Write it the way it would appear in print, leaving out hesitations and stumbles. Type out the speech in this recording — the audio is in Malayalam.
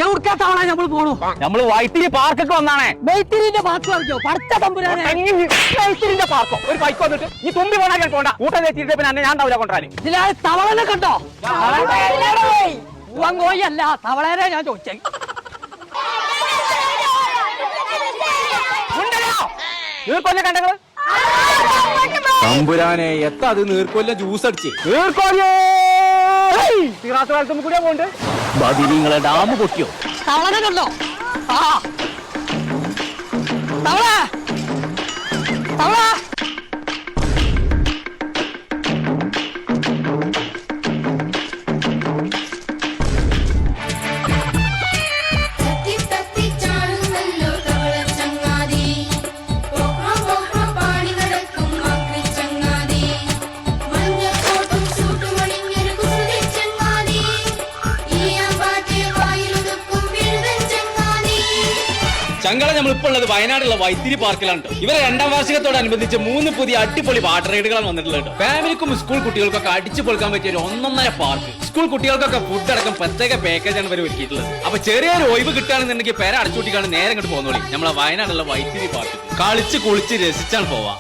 എവിടേക്കാണ് നമ്മൾ പോണു? നമ്മള് വൈത്തിരി പാർക്കൊക്കെ വന്നാണേ. വൈത്തിരിന്റെ പാർക്ക് പറഞ്ഞോ? പഠിച്ച തമ്പുരാനെ വൈത്തിരിന്റെ പാർക്കോ ഒരു ബൈക്ക് വന്നിട്ട് നീ തുമ്പി പോണാൽ പോണ്ട. കൂട്ടം തെറ്റിട്ട് പിന്നെ ഞാൻ ഉണ്ടാവില്ല കൊണ്ടുവരാൻ. ഇതിലാ തവളനെ കണ്ടോ? പൂവങ്കോയല്ല, തവളേനെ ഞാൻ ചോദിച്ചേ. നീർക്കൊല്ല കണ്ടങ്ങള് തമ്പുരാനെ എത്താ അത് നീർക്കൊല്ല ജ്യൂസ് അടിച്ച് കൂടിയാ പോണ്ട്. ബദിരിങ്ങളെ ഡാം പൊട്ടിയോ? തവളനെ കണ്ടോ? ആ തവള തവള ചങ്കള നമ്മളിപ്പോൾ ഉള്ളത് വയനാടുള്ള വൈത്തിരി പാർക്കിലാണ്. ഇവരെ 2ാം വാർഷികത്തോടനുബന്ധിച്ച് 3 പുതിയ അടിപൊളി വാട്ടർ റൈഡുകളാണ് വന്നിട്ടുള്ളത്. ഫാമിലിക്കും സ്കൂൾ കുട്ടികൾക്കൊക്കെ അടിച്ചു പൊളിക്കാൻ പറ്റിയ ഒരു ഒന്നൊന്നര പാർക്ക്. സ്കൂൾ കുട്ടികൾക്കൊക്കെ ഫുഡ് അടക്കം പ്രത്യേക പാക്കേജാണ് ഇവർ ഒരുക്കിയിട്ടുള്ളത്. അപ്പൊ ചെറിയൊരു ഒഴിവ് കിട്ടുകയാണെന്നുണ്ടെങ്കിൽ പേര അടച്ചുകൂട്ടിക്കാണ് നേരെ ഇങ്ങോട്ട് പോകുന്നോളി. നമ്മളെ വയനാടുള്ള വൈത്തിരി പാർക്ക് കളിച്ച് കുളിച്ച് രസിച്ചാണ് പോവാം.